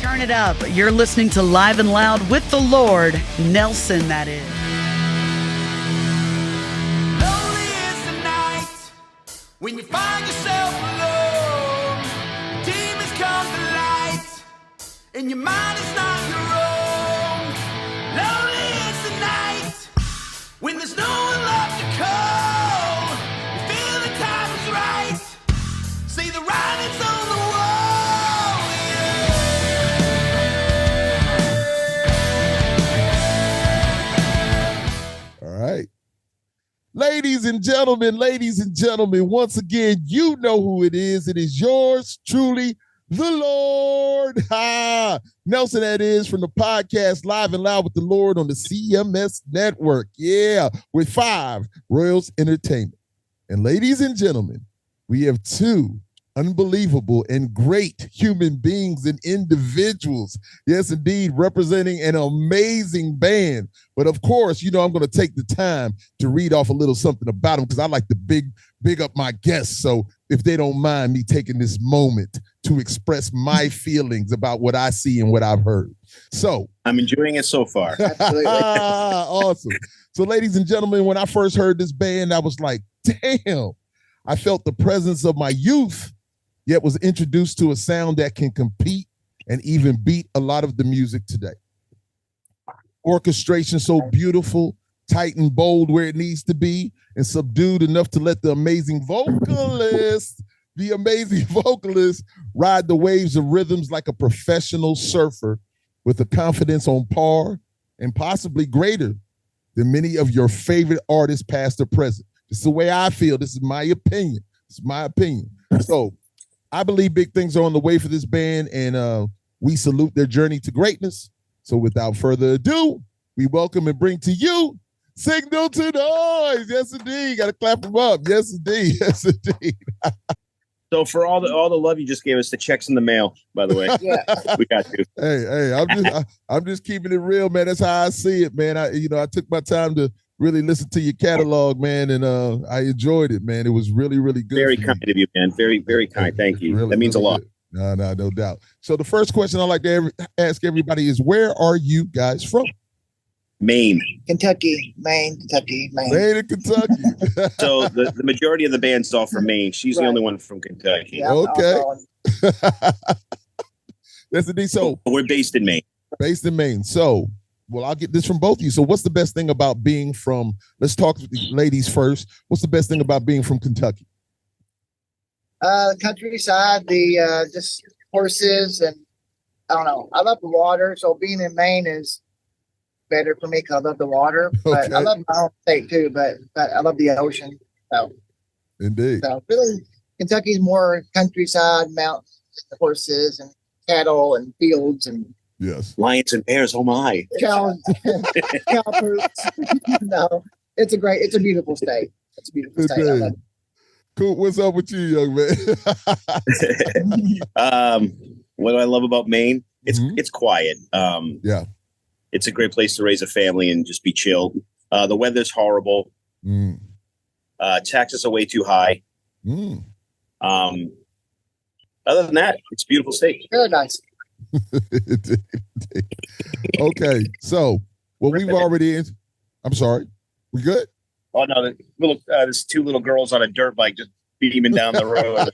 Turn it up. You're listening to Live and Loud with the Lord, Nelson, that is. Lonely is the night when you find yourself alone. Demons come to light and your mind is not your own. Lonely is the night when there's no one left to call. You feel the time is right. See the writing's on the wall. All right. Ladies and gentlemen, once again, you know who it is. It is yours truly, the Lord. Nelson, that is, from the podcast Live and Loud with the Lord on the CMS Network. Yeah, with 5 Royals Entertainment. And ladies and gentlemen, we have 2 unbelievable and great human beings and individuals. Yes, indeed, representing an amazing band. But of course, you know, I'm going to take the time to read off a little something about them because I like to big up my guests. So if they don't mind me taking this moment to express my feelings about what I see and what I've heard. So I'm enjoying it so far. Awesome. So ladies and gentlemen, when I first heard this band, I was like, damn, I felt the presence of my youth, yet was introduced to a sound that can compete and even beat a lot of the music today. Orchestration so beautiful, tight and bold where it needs to be, and subdued enough to let the amazing vocalist ride the waves of rhythms like a professional surfer with a confidence on par and possibly greater than many of your favorite artists past or present. This is the way I feel. This is my opinion. So I believe big things are on the way for this band, and we salute their journey to greatness. So without further ado, we welcome and bring to you Sygnal To Noise. Yes, indeed. Got to clap them up. Yes, indeed. Yes, indeed. So for all the love you just gave us, the check's in the mail, by the way. Yeah. We got you. Hey, I'm just keeping it real, man. That's how I see it, man. I took my time to really listen to your catalog, man, and I enjoyed it, man. It was really, really good. Very kind of you, man. Very, very kind. Thank you. Really, that means really a lot. Good. No doubt. So the first question I like to ask everybody is, where are you guys from? Maine. Kentucky, Maine, Kentucky, Maine. Maine and Kentucky. So the majority of the band's all from Maine. She's the only one from Kentucky. Yeah, okay. That's indeed. So we're based in Maine. Based in Maine. So, well, I'll get this from both of you. So what's the best thing about being from, let's talk to the ladies first. What's the best thing about being from Kentucky? Countryside, the just horses, and I don't know. I love the water, so being in Maine is better for me because I love the water. But Okay. I love my own state too, but I love the ocean. So Indeed. So really, Kentucky's more countryside, mountains, and horses, and cattle, and fields, and Yes. Lions and bears. Oh my. cow poops. No, it's a beautiful state. It's a beautiful state. I love it. Cool. What's up with you, young man? What do I love about Maine? It's quiet. Yeah. It's a great place to raise a family and just be chill. The weather's horrible. Taxes are way too high. Other than that, it's a beautiful state. Paradise. Okay. So, well, we've already, I'm sorry. We good? Oh no, there's 2 little girls on a dirt bike just beaming down the road.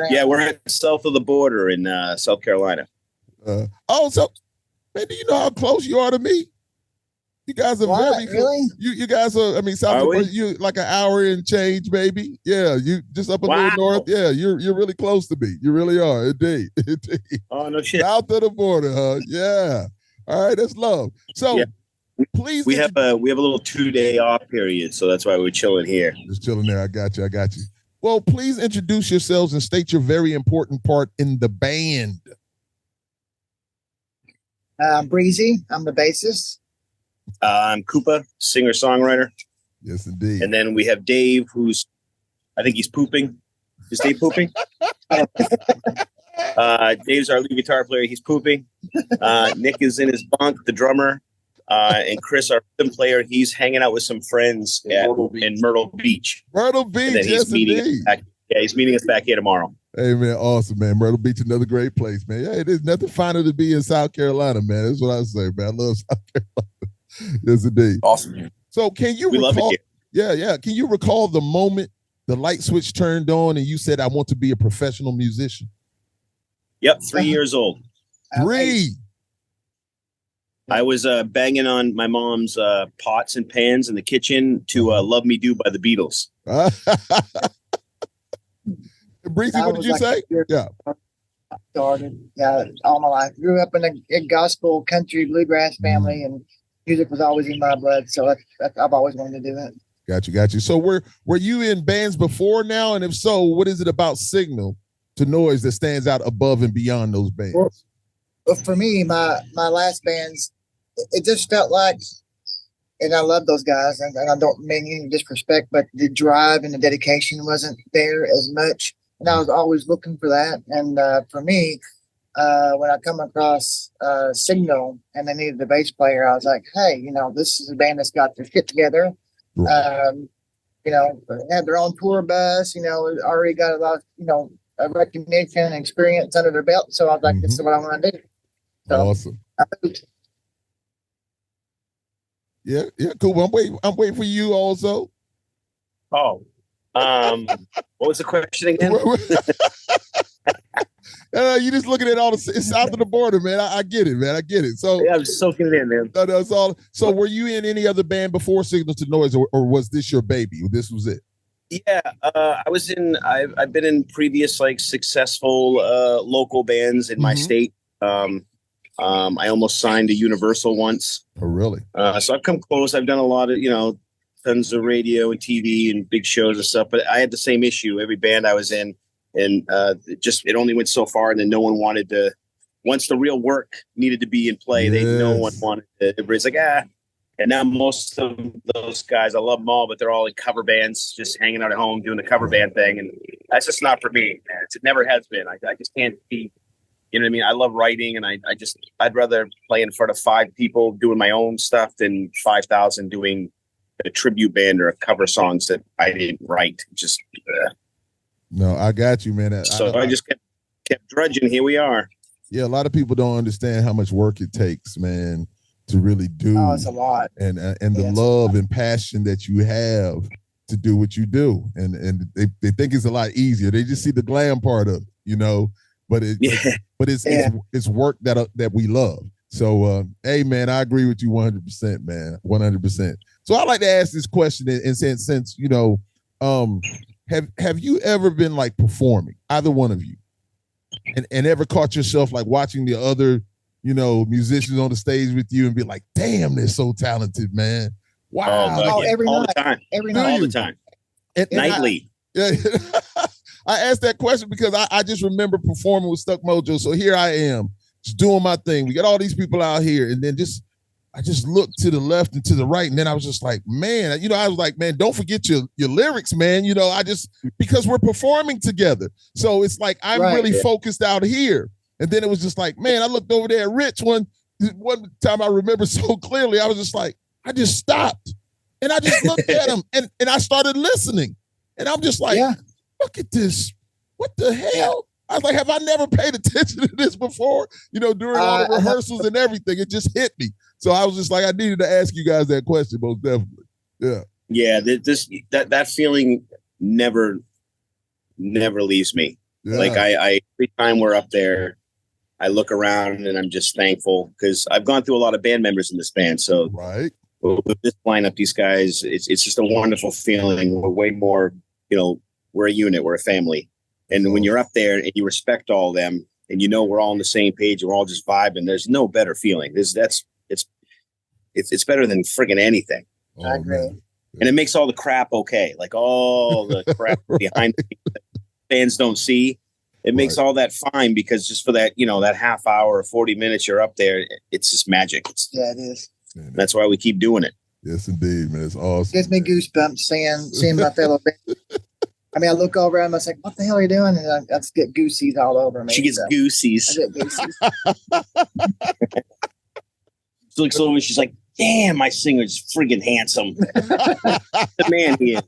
Yeah, we're at south of the border in South Carolina. So man, do you know how close you are to me? You guys are very close. Really? You guys are. I mean, South of you like an hour and change, baby. Yeah, you just up a little north. Yeah, you're really close to me. You really are, indeed. Oh no shit. South of the border, huh? Yeah. All right, that's love. So. Yeah. Please, we have a little 2-day off period, so that's why we're chilling here. Just chilling there. I got you. Well, please introduce yourselves and state your very important part in the band. Breezy, I'm the bassist. I'm Koopa, singer-songwriter. Yes, indeed. And then we have Dave, I think he's pooping. Is Dave pooping? Dave's our lead guitar player. He's pooping. Nick is in his bunk, the drummer. And Chris, our rhythm player, he's hanging out with some friends in Myrtle Beach. Myrtle Beach, yes, indeed. He's meeting us back here tomorrow. Hey, man, awesome, man. Myrtle Beach, another great place, man. Yeah, there's nothing finer to be in South Carolina, man. That's what I say, man. I love South Carolina. Yes, indeed. Awesome. So can you We love it recall? here. Yeah. Can you recall the moment the light switch turned on and you said, I want to be a professional musician? Yep, 3 years old. 3. I was banging on my mom's pots and pans in the kitchen to Love Me Do by the Beatles. Breezy, what did you say? Yeah. Started all my life. Grew up in a gospel, country, bluegrass family, and music was always in my blood. So I've always wanted to do it. Got you. So were you in bands before now? And if so, what is it about Sygnal To Noise that stands out above and beyond those bands? Well, for me, my last bands, it just felt like, and I love those guys, and I don't mean any disrespect, but the drive and the dedication wasn't there as much. And I was always looking for that. And for me, when I come across Sygnal and they needed a bass player, I was like, hey, this is a band that's got their shit together. Right. Had their own tour bus, already got a lot of, recognition and experience under their belt. So I was like, this is what I want to do. So awesome. Yeah, cool. I'm waiting for you also. Oh. What was the question again? You just looking at all the south of the border, man. I get it, man. I get it. So yeah, I'm soaking it in, man. That's all. So were you in any other band before Sygnal To Noise, or was this your baby? This was it? Yeah, I've been in previous successful local bands in my state. I almost signed to Universal once. Oh, really? So I've come close. I've done a lot of tons of radio and TV and big shows and stuff, but I had the same issue every band I was in, and it only went so far, and then no one wanted to. Once the real work needed to be in play, no one wanted to. Everybody's like, and now most of those guys, I love them all, but they're all in cover bands, just hanging out at home doing the cover band thing, and that's just not for me, man. It never has been. I just can't be. You know what I mean? I love writing, and I'd rather play in front of 5 people doing my own stuff than 5,000 doing a tribute band or a cover songs that I didn't write. Just no, I got you, man. I just kept drudging. Here we are. Yeah, a lot of people don't understand how much work it takes, man, to really do. Oh, it's a lot. And the love and passion that you have to do what you do, and they think it's a lot easier. They just see the glam part of it, but it's work that we love. So, hey, man, I agree with you 100%, man, 100%. So I like to ask this question and since have you ever been performing, either one of you, and ever caught yourself watching the other, musicians on the stage with you and be like, damn, they're so talented, man. Wow. Oh, every all night. the time. Every night. All the time. Nightly. I asked that question because I just remember performing with Stuck Mojo. So here I am, just doing my thing. We got all these people out here, and then I just looked to the left and to the right, and then I was just like, man, I was like, man, don't forget your lyrics, man. Because we're performing together. So it's like I'm really focused out here. And then it was just like, man, I looked over there at Rich one time I remember so clearly. I was just like, I just stopped and I just looked at him and I started listening. And I'm just like, look at this. What the hell? I was like, have I never paid attention to this before? During all the rehearsals and everything, it just hit me. So I was just like, I needed to ask you guys that question, most definitely. Yeah. Yeah, that feeling never leaves me. Yeah. I every time we're up there, I look around and I'm just thankful because I've gone through a lot of band members in this band. So with this lineup, these guys, it's just a wonderful feeling. We're way more, we're a unit, we're a family. And when you're up there and you respect all of them and we're all on the same page, we're all just vibing, there's no better feeling. It's better than friggin' anything. I agree. And it makes all the crap okay. All the crap behind the scenes that fans don't see. It makes all that fine because just for that, that half hour or 40 minutes you're up there, it's just magic. It is. That's why we keep doing it. Yes, indeed, man. It's awesome. Gives me goosebumps seeing my fellow band. I mean, I look over and I'm like, what the hell are you doing? And I just get goosies all over me. She gets goosies. I get goosies. She looks over and she's like, damn, my singer's friggin' handsome. The man he is.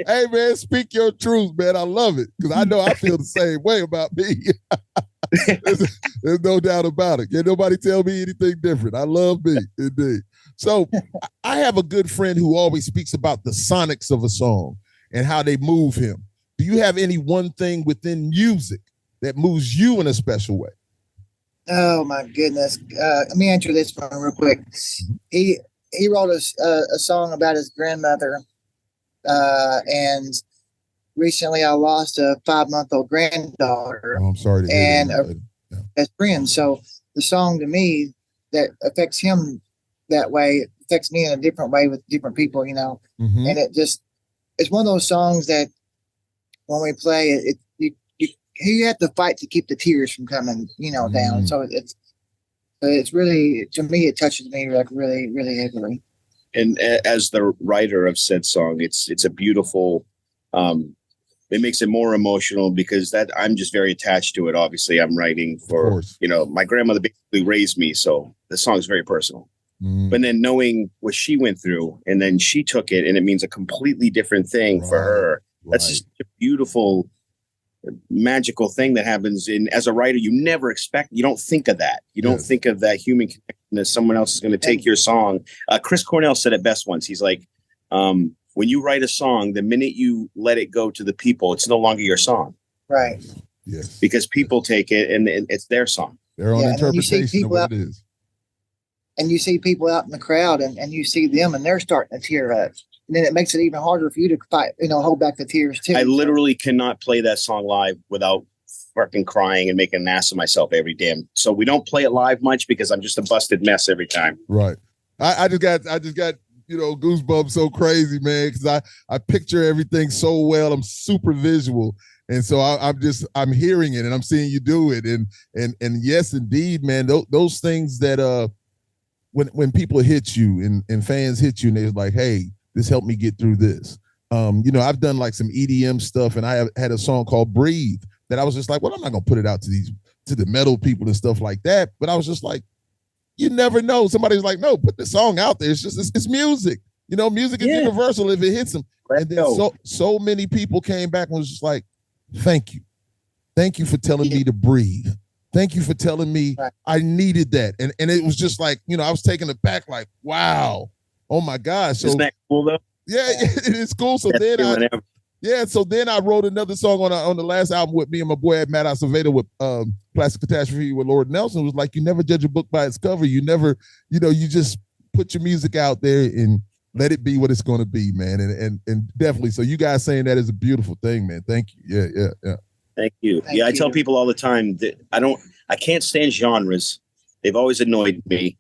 Hey, man, speak your truth, man. I love it because I know I feel the same way about me. There's no doubt about it. Can't nobody tell me anything different. I love me, indeed. So I have a good friend who always speaks about the sonics of a song and how they move him. Do you have any one thing within music that moves you in a special way? Oh my goodness! Let me answer this one real quick. He wrote a song about his grandmother, and recently I lost a 5-month-old granddaughter. Oh, I'm sorry to hear that. As friends. So the song to me that affects him that way affects me in a different way with different people, you know. Mm-hmm. And it's one of those songs that when we play you have to fight to keep the tears from coming, you know, down. So it's really, to me, it touches me like really, really heavily. And as the writer of said song, it's a beautiful, it makes it more emotional because that I'm just very attached to it. Obviously, I'm writing for, you know, my grandmother basically raised me. So the song is very personal. But then knowing what she went through and then she took it and it means a completely different thing for her. That's just a beautiful, magical thing that happens. As a writer, you never expect, you don't think of that. You don't think of that human connection that someone else is going to take your song. Chris Cornell said it best once. He's like, when you write a song, the minute you let it go to the people, it's no longer your song. Right. Yes. Because people take it and it's their song. Their own interpretation of what it is. And you see people out in the crowd and you see them and they're starting to tear up. And then it makes it even harder for you to fight, you know, hold back the tears too. I literally cannot play that song live without fucking crying and making an ass of myself every damn. So we don't play it live much because I'm just a busted mess every time. Right. I just got you know, goosebumps so crazy, man, because I picture everything so well. I'm super visual. And so I'm hearing it and I'm seeing you do it. And yes, indeed, man, those things that when people hit you and fans hit you and they're like, hey, this helped me get through this. You know, I've done like some EDM stuff and I have had a song called Breathe that I was just like, well, I'm not gonna put it out to the metal people and stuff like that. But I was just like, you never know. Somebody's like, no, put the song out there. It's just, it's music. You know, music is universal if it hits them. And then so many people came back and was just like, thank you. Thank you for telling me to breathe. Thank you for telling me I needed that. And it was just like, you know, I was taken aback like, wow. Oh my gosh. So, isn't that cool though? Yeah, it is cool. So then I wrote another song on the last album with me and my boy Matt Acevedo with Plastic Catastrophe with Lord Nelson. It was like, you never judge a book by its cover. You never, you know, you just put your music out there and let it be what it's going to be, man. And definitely. So you guys saying that is a beautiful thing, man. Thank you. Yeah. Thank you. I tell people all the time that I can't stand genres. They've always annoyed me.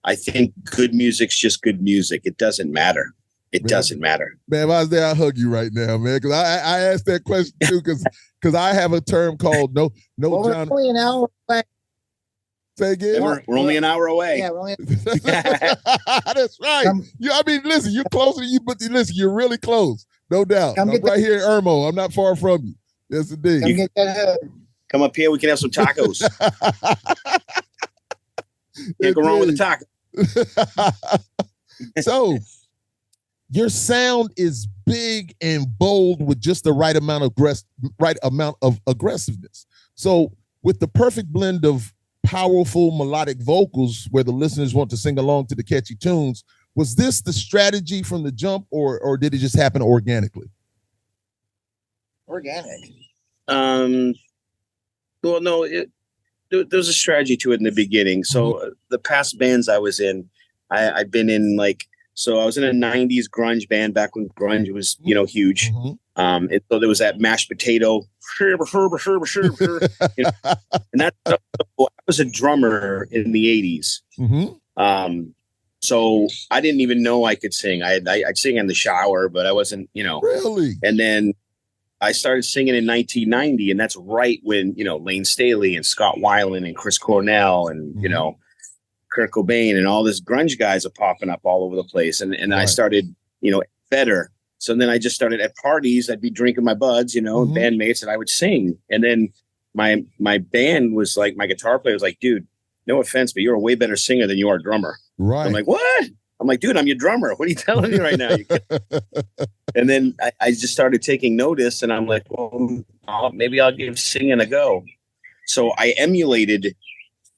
I think good music's just good music. It doesn't matter. It doesn't matter. Man, if I was there, I'd hug you right now, man. Because I asked that question too, because I have a term called no well, genre. We're only an hour away. Say again? We're only an hour away. Yeah, we're only. That's right. I mean, listen, you're closer to you, but listen, you're really close. No doubt. I'm right here in Irmo. I'm not far from you. Yes, indeed. Come get that hug. Come up here. We can have some tacos. Can't go wrong with a taco. So your sound is big and bold with just the right amount of aggressiveness. So with the perfect blend of powerful melodic vocals where the listeners want to sing along to the catchy tunes, was this the strategy from the jump or did it just happen organically? Organic. Well, no, there's a strategy to it in the beginning. So the past bands I was in, I've been in so I was in a 90s grunge band back when grunge was, you know, huge. And so there was that mashed potato, you know, and I was a drummer in the 80s. So I didn't even know I could sing. I'd sing in the shower, but I wasn't, you know. Really? And then I started singing in 1990, and that's right when, you know, Lane Staley and Scott Weiland and Chris Cornell and, you know, Kurt Cobain and all this grunge guys are popping up all over the place. And I started, you know, better. So then I just started at parties. I'd be drinking my buds, you know, bandmates, and I would sing. And then my band was like, my guitar player was like, dude, no offense, but you're a way better singer than you are a drummer. Right. I'm like, what? I'm like, dude, I'm your drummer. What are you telling me right now? And then I just started taking notice, and I'm like, well, maybe I'll give singing a go. So I emulated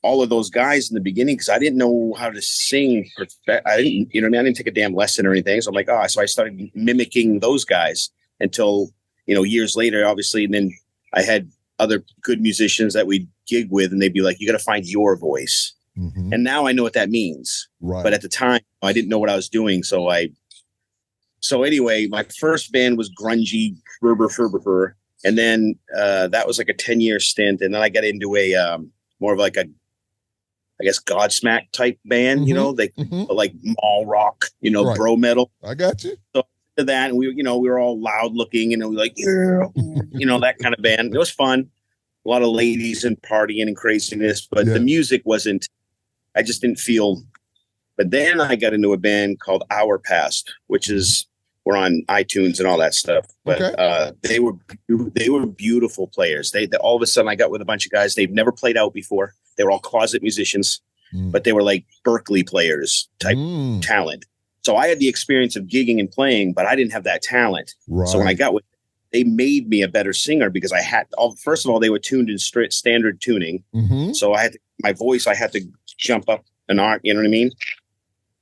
all of those guys in the beginning because I didn't know how to sing. I didn't, you know what I mean? I didn't take a damn lesson or anything. So I'm like, so I started mimicking those guys until, years later, obviously. And then I had other good musicians that we'd gig with, and they'd be like, you got to find your voice. Mm-hmm. And now I know what that means. Right. But at the time, I didn't know what I was doing. So anyway, my first band was grungy, Ferber. And then that was like a 10-year stint. And then I got into a more of like I guess Godsmack type band, like mall rock, right. Bro metal. I got you. So to that, and we were all loud looking, and we were like, that kind of band. It was fun. A lot of ladies and partying and craziness, but the music wasn't. I just didn't feel. But then I got into a band called Hour Past, which is we're on iTunes and all that stuff. But they were beautiful players. They all of a sudden I got with a bunch of guys they've never played out before. They were all closet musicians, but they were like Berkeley players type talent. So I had the experience of gigging and playing, but I didn't have that talent. Right. So when I got with, they made me a better singer because I had first of all, they were tuned in standard tuning. Mm-hmm. So I had my voice, I had to jump up an art, you know what I mean?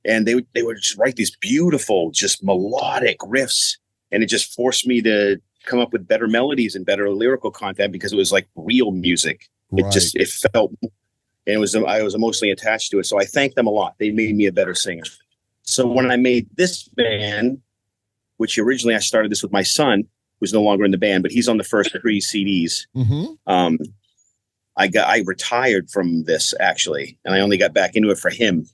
And they would just write these beautiful, just melodic riffs. And it just forced me to come up with better melodies and better lyrical content because it was like real music. Right. It felt, and I was emotionally attached to it. So I thank them a lot. They made me a better singer. So when I made this band, which originally I started this with my son, who's no longer in the band, but he's on the first 3 CDs. Mm-hmm. I retired from this actually, and I only got back into it for him.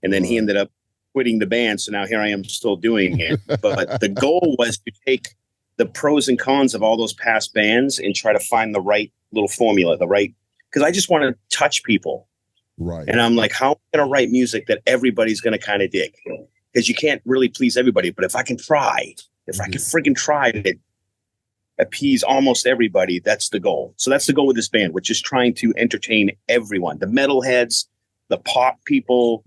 And then he ended up quitting the band. So now here I am still doing it. But the goal was to take the pros and cons of all those past bands and try to find the right little formula, because I just want to touch people. Right. And I'm like, how am I going to write music that everybody's going to kind of dig? Because you can't really please everybody. But if I can freaking try to appease almost everybody, that's the goal. So that's the goal with this band, which is trying to entertain everyone, the metalheads, the pop people,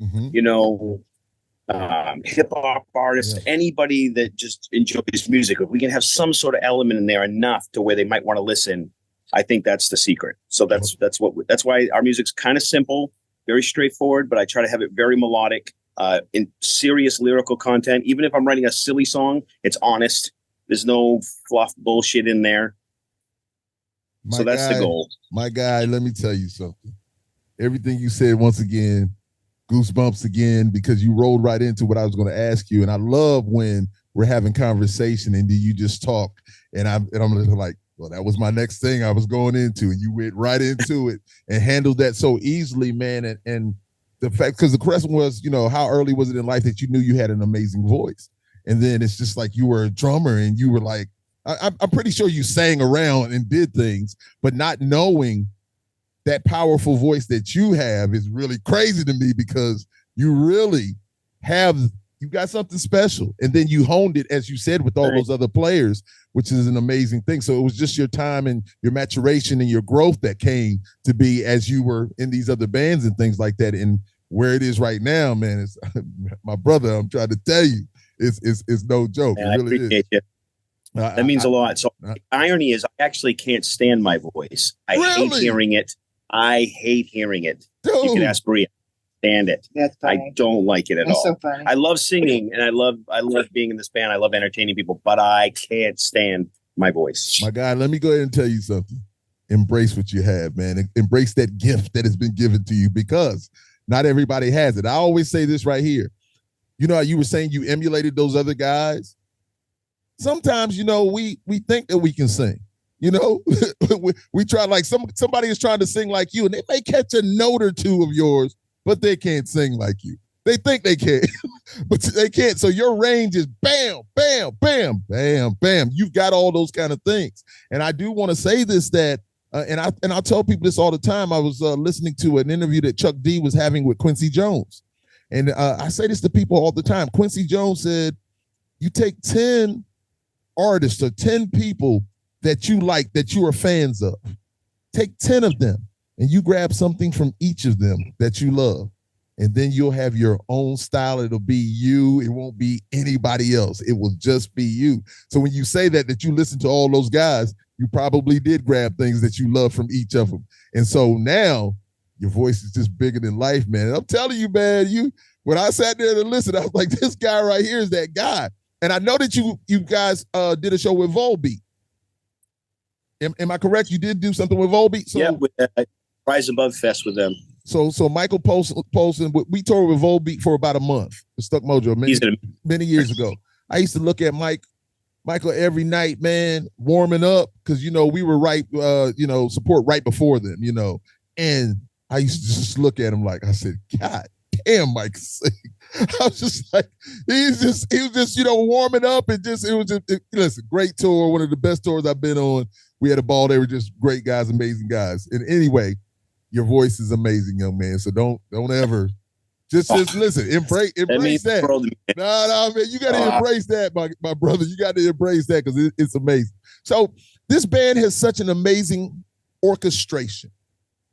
hip hop artists, anybody that just enjoys music. If we can have some sort of element in there enough to where they might want to listen, I think that's the secret. So that's why our music's kind of simple, very straightforward, but I try to have it very melodic, in serious lyrical content. Even if I'm writing a silly song, it's honest. There's no fluff bullshit in there. That's the goal. My guy, let me tell you something. Everything you said, once again, goosebumps again, because you rolled right into what I was going to ask you. And I love when we're having conversation and you just talk. And I'm like, well, that was my next thing I was going into. And you went right into it and handled that so easily, man. And the fact, because the question was, how early was it in life that you knew you had an amazing voice? And then it's just like you were a drummer and you were like, I'm pretty sure you sang around and did things, but not knowing that powerful voice that you have is really crazy to me, because you really you got something special. And then you honed it, as you said, with all those other players, which is an amazing thing. So it was just your time and your maturation and your growth that came to be as you were in these other bands and things like that. And where it is right now, man, it's my brother, I'm trying to tell you, it's no joke. Man, it really is. You. That means a lot. So the irony is I actually can't stand my voice. I hate hearing it. Dude. You can ask Bria. Stand it. That's funny. I don't like it at all. So funny. I love singing and I love being in this band. I love entertaining people, but I can't stand my voice. My guy, let me go ahead and tell you something. Embrace what you have, man. Embrace that gift that has been given to you, because not everybody has it. I always say this right here. You know how you were saying you emulated those other guys? Sometimes, we think that we can sing. We try, like somebody is trying to sing like you, and they may catch a note or two of yours, but they can't sing like you. They think they can, but they can't. So your range is bam, bam, bam, bam, bam. You've got all those kind of things. And I do want to say this, that, and I tell people this all the time. I was listening to an interview that Chuck D was having with Quincy Jones. And I say this to people all the time. Quincy Jones said, you take 10 artists or 10 people that you like, that you are fans of. Take 10 of them and you grab something from each of them that you love. and then you'll have your own style. It'll be you. It won't be anybody else. It will just be you. So when you say that you listen to all those guys, you probably did grab things that you love from each of them. And so now your voice is just bigger than life, man. And I'm telling you, man, when I sat there to listen, I was like, this guy right here is that guy. And I know that you guys did a show with Volbeat. Am I correct? You did do something with Volbeat? So, yeah, with Rise Above Fest with them. So Michael Polson, we toured with Volbeat for about a month. Stuck Mojo many years ago. I used to look at Michael every night, man, warming up, because we were right, support right before them, and I used to just look at him like, I said, God damn, Mike. I was just like, he was just warming up, and listen, great tour, one of the best tours I've been on. We had a ball. They were just great guys, amazing guys. And anyway, your voice is amazing, young man. So don't ever just listen, embrace that. No, man, you got to embrace that, my brother. You got to embrace that, because it's amazing. So this band has such an amazing orchestration.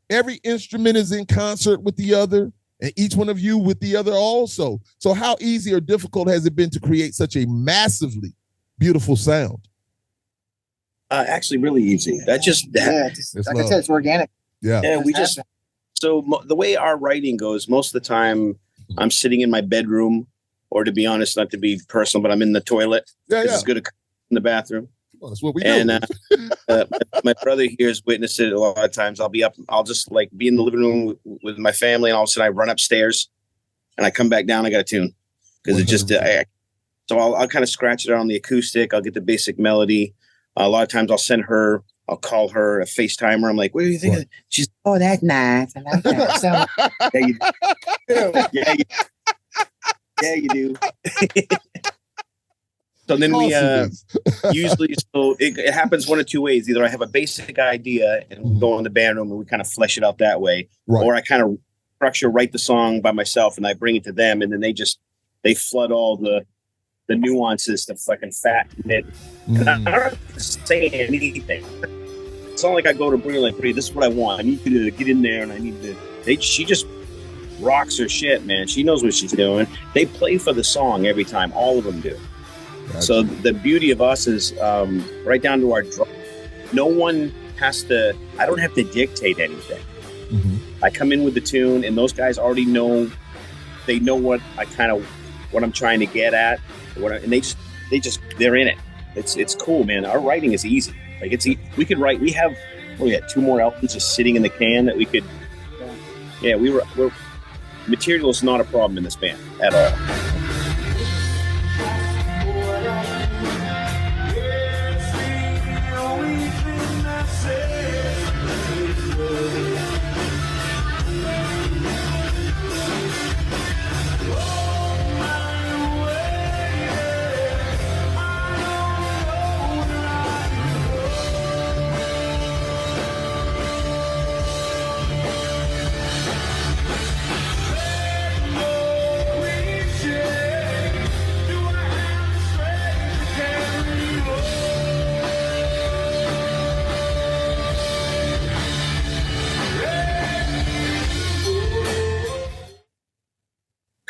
Every instrument is in concert with the other, and each one of you with the other also. So how easy or difficult has it been to create such a massively beautiful sound? Actually, really easy. Like I said, it's organic. Yeah. The way our writing goes, most of the time I'm sitting in my bedroom, or to be honest, not to be personal, but I'm in the toilet. Yeah. It's good in the bathroom. Well, that's what we do. And my brother here has witnessed it a lot of times. I'll just be in the living room with my family, and all of a sudden I run upstairs and I come back down. I got a tune, because it just, so I'll kind of scratch it out on the acoustic. I'll get the basic melody. A lot of times I'll call her a FaceTimer. I'm like, what do you think? She's, oh, that's nice. I like that. So, yeah, you do. Yeah, you do. So then we usually, so it happens one of two ways. Either I have a basic idea and we go in the band room and we kind of flesh it out that way, right, or I kind of write the song by myself and I bring it to them, and then they flood all the nuances to fucking fatten it. And I don't have to say anything. It's not like I go to Brie like, this is what I want. I need you to get in there, and I need to. She just rocks her shit, man. She knows what she's doing. They play for the song every time. All of them do. Gotcha. So the beauty of us is right down to our drum. No one has to. I don't have to dictate anything. Mm-hmm. I come in with the tune, and those guys already know. They know what I'm trying to get at. And they're in it. It's cool, man. Our writing is easy. Like we could write. We have 2 more albums just sitting in the can that we could. Yeah, we're material is not a problem in this band at all.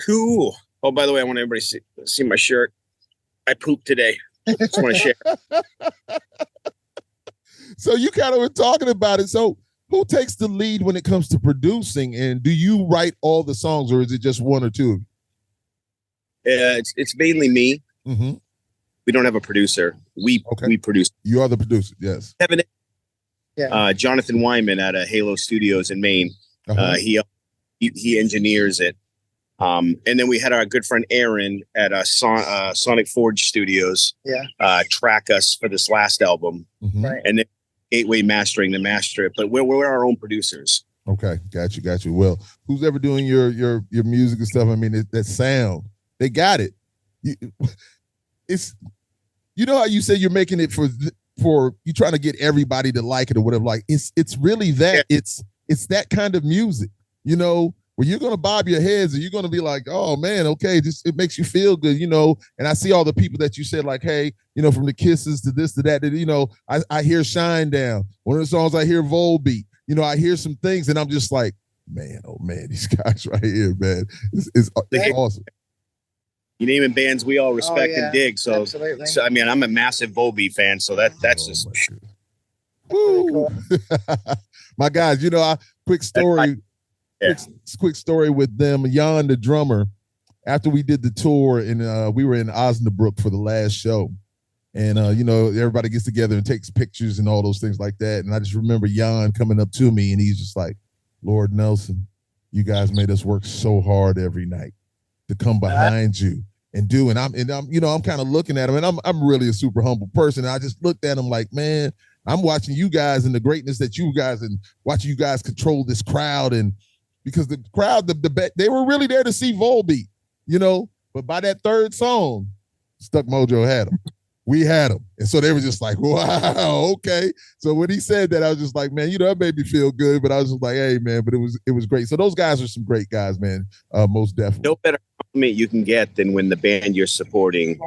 Cool. Oh, by the way, I want everybody to see my shirt. I pooped today. Just want to share. So you kind of were talking about it. So who takes the lead when it comes to producing? And do you write all the songs, or is it just one or two? It's mainly me. Mm-hmm. We don't have a producer. We produce. You are the producer, yes. Kevin, Jonathan Wyman at Halo Studios in Maine. Uh-huh. He engineers it. And then we had our good friend Aaron at Sonic Forge Studios track us for this last album. Mm-hmm. Right. And then Gateway Mastering to master it. But we're our own producers. Okay, got you. Well, who's ever doing your music and stuff? I mean, that sound, they got it. It's, you know how you say you're making it for you trying to get everybody to like it or whatever. Like it's really that. Yeah. It's that kind of music, where you're going to bob your heads and you're going to be like, oh man, okay, it makes you feel good, and I see all the people that you said, like, hey, from the Kisses to this to that, I hear Shine Down. One of the songs I hear Volbeat, I hear some things and I'm just like, man, oh man, these guys right here, man, it's awesome. You naming bands we all respect and dig. So, absolutely. I mean, I'm a massive Volbeat fan, so that's just. Woo. My guys, quick story. Quick story with them. Jan, the drummer, after we did the tour and we were in Osnabrück for the last show. And, everybody gets together and takes pictures and all those things like that. And I just remember Jan coming up to me and he's just like, Lord Nelson, you guys made us work so hard every night to come behind you and do. And I'm kind of looking at him and I'm really a super humble person. And I just looked at him like, man, I'm watching you guys and the greatness that you guys and watching you guys control this crowd. And because the crowd, they were really there to see Volbeat, but by that third song, Stuck Mojo had them. We had them. And so they were just like, wow, okay. So when he said that, I was just like, man, that made me feel good. But I was just like, hey, man, but it was great. So those guys are some great guys, man. Most definitely. No better compliment you can get than when the band you're supporting,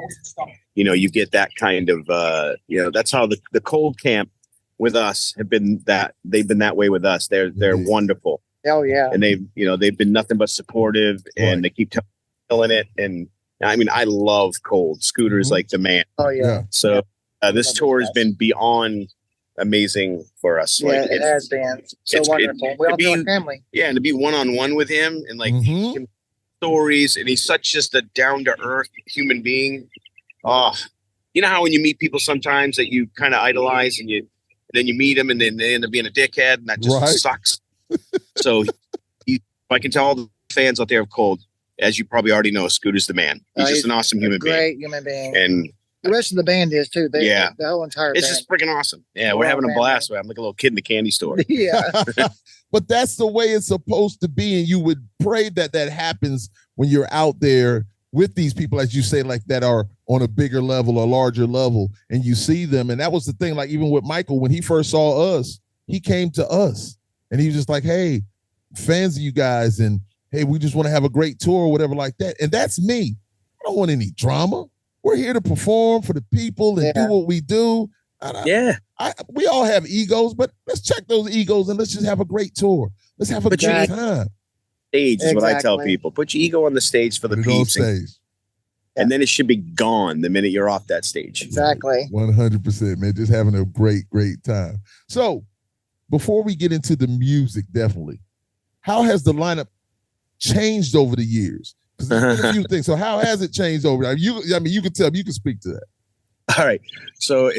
you get that kind of, that's how the Cold Camp with us they've been that way with us. They're wonderful. Oh yeah. And they've been nothing but supportive and they keep telling it. And I mean, I love Cold. Scooter's like the man. Oh yeah. So this tour has been beyond amazing for us. Yeah, it has been so wonderful. We all feel like family. Yeah, and to be one-on-one with him and stories, and he's such just a down-to-earth human being. Oh, you know how when you meet people sometimes that you kind of idolize and then you meet them and then they end up being a dickhead and that just sucks. So I can tell all the fans out there of Cold, as you probably already know, Scooter's the man. He's just an awesome human being. Great human being. And the rest of the band is too. The whole entire band. It's just freaking awesome. Yeah, we're having a blast. I'm like a little kid in the candy store. Yeah. But that's the way it's supposed to be. And you would pray that happens when you're out there with these people, as you say, like that are on a bigger level or larger level, and you see them. And that was the thing, like even with Michael, when he first saw us, he came to us and he was just like, hey, fans of you guys, and hey, we just want to have a great tour or whatever like that. And that's me. I don't want any drama. We're here to perform for the people and do what we do. We all have egos, but let's check those egos and let's just have a great tour. Let's have a great time. Stage is what I tell people. Put your ego on the stage for the peeps. And then it should be gone the minute you're off that stage. Exactly. 100%, man. Just having a great, great time. So before we get into the music, definitely, how has the lineup changed over the years? Because there's been a few things. So how has it changed over? You can tell me, you can speak to that. All right. So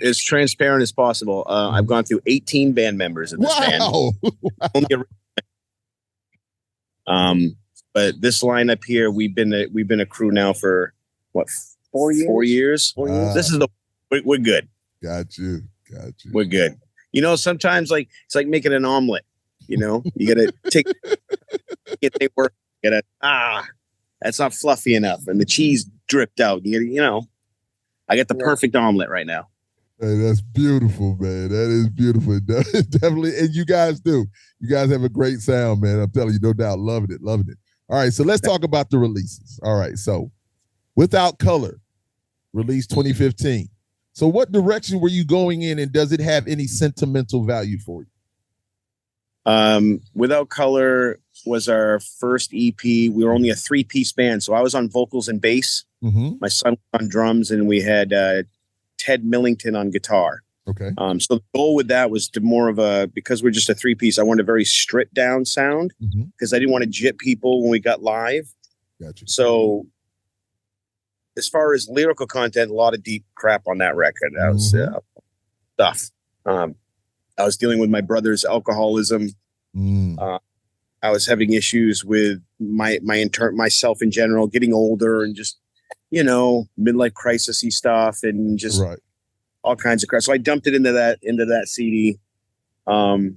as transparent as possible. I've gone through 18 band members in this band. But this lineup here, we've been a crew now for what, 4 years? 4 years. This is we're good. Got you. We're good. Sometimes it's like making an omelet. You gotta take they work. That's not fluffy enough, and the cheese dripped out. I got the perfect omelet right now. Hey, that's beautiful, man. That is beautiful. Definitely. And you guys do. You guys have a great sound, man. I'm telling you, no doubt. Loving it. All right. So let's talk about the releases. All right. So Without Color, released 2015. So what direction were you going in, and does it have any sentimental value for you? Without Color was our first EP. We were only a 3-piece band. So I was on vocals and bass. Mm-hmm. My son was on drums, and we had Ted Millington on guitar. Okay. So the goal with that was to more of because we're just a 3-piece, I wanted a very stripped down sound because I didn't want to jip people when we got live. Gotcha. So as far as lyrical content, a lot of deep crap on that record. That was stuff. I was dealing with my brother's alcoholism. I was having issues with myself in general, getting older and just, midlife crisis-y stuff and just all kinds of crap. So I dumped it into that CD. But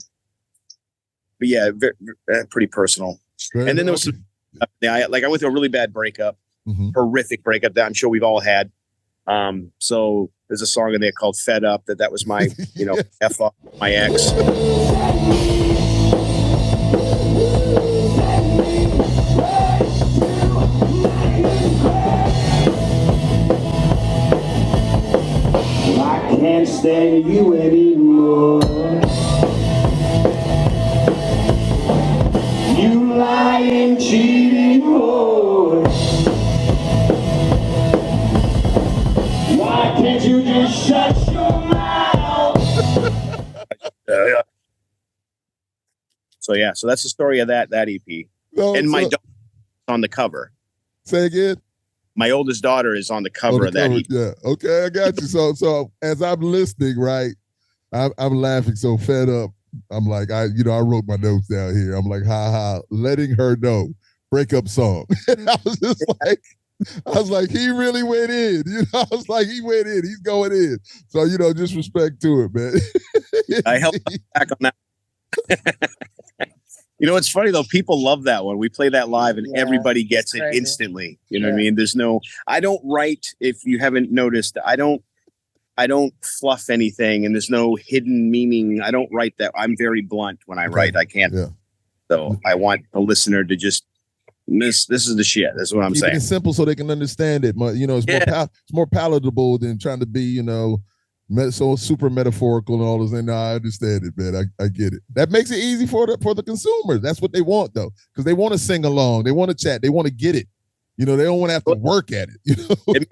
yeah, pretty personal. And then there was some, I went through a really bad breakup, horrific breakup that I'm sure we've all had. So there's a song in there called Fed Up that was my, F off my ex. I can't stand you anymore. cheating whore. Why can't you just shut your mouth? Yeah. So that's the story of that EP. And my daughter's on the cover. Say again. My oldest daughter is on the cover of that EP. Yeah. Okay, I got you. So as I'm listening, right, I'm laughing so fed up. I'm like, I wrote my notes down here. I'm like, ha, letting her know, breakup song. And I was like, he really went in. I was like, he went in. He's going in. So, just respect to it, man. I helped back on that. It's funny though. People love that one. We play that live and everybody gets it instantly. You know what I mean? I don't write, if you haven't noticed, I don't fluff anything, and there's no hidden meaning. I don't write that. I'm very blunt when I write. I can't. Yeah. So I want the listener to just this is the shit. That's what I'm saying. It's simple so they can understand it. It's more palatable than trying to be, so super metaphorical and all this. And I understand it, man. I get it. That makes it easy for the consumers. That's what they want, though, because they want to sing along, they want to chat, they want to get it. They don't want to have to work at it.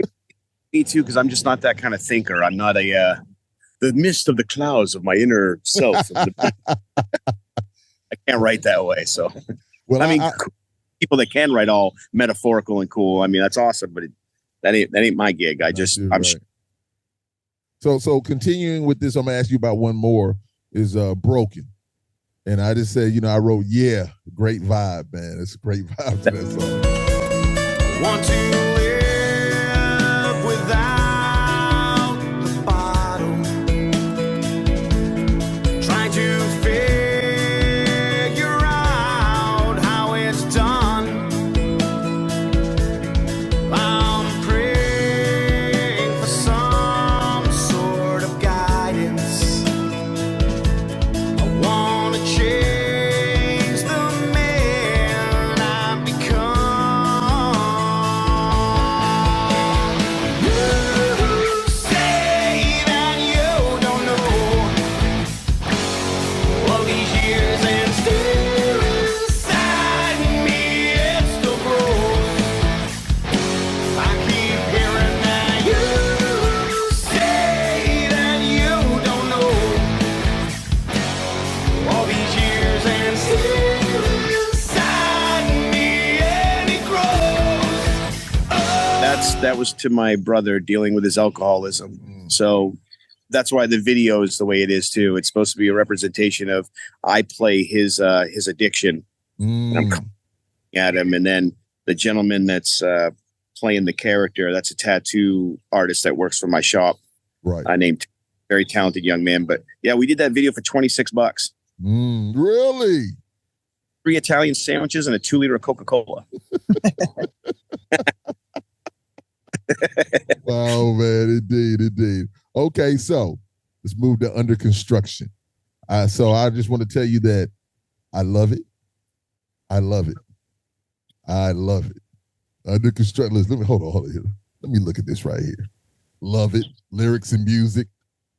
Me too, because I'm just not that kind of thinker. I'm not the mist of the clouds of my inner self. I can't write that way. So, well, people that can write all metaphorical and cool. I mean, that's awesome, but that ain't my gig. So continuing with this, I'm gonna ask you about one more. Is Broken, and I just said, I wrote, great vibe, man. It's a great vibe to that song. Want to live without the bottle, trying to figure out how it's done. I'm praying for some sort of guidance. I want to change the man I've become. You say that you don't know all these years, and still inside me it still grows. I keep hearing that you say that you don't know all these years, and still inside me it grows. That was to my brother dealing with his alcoholism. So that's why the video is the way it is too. It's supposed to be a representation of I play his addiction. And I'm coming at him, and then the gentleman that's playing the character, that's a tattoo artist that works for my shop. Right. Named very talented young man. But yeah, we did that video for $26. Really? 3 Italian sandwiches and a 2-liter of Coca-Cola. Wow, man, indeed. Okay, so let's move to Under Construction. So I just want to tell you that I love it. Under Construction. Let me hold on here. Let me look at this right here. Love it. Lyrics and music.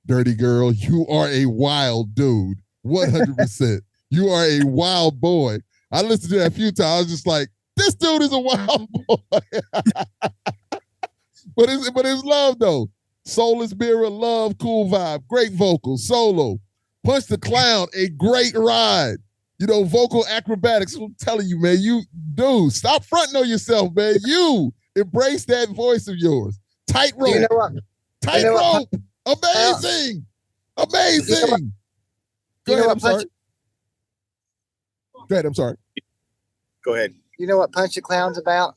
Dirty Girl, you are a wild dude. 100%. You are a wild boy. I listened to that a few times. I was just like, this dude is a wild boy. But it's love though. Soulless Mirror, love, cool vibe, great vocal, solo. Punch the Clown, a great ride. Vocal acrobatics. I'm telling you, man, stop fronting on yourself, man. You embrace that voice of yours. Tightrope. You know what? Tightrope. Amazing. Amazing. Go ahead. I'm sorry. Go ahead. You know what Punch the Clown's about?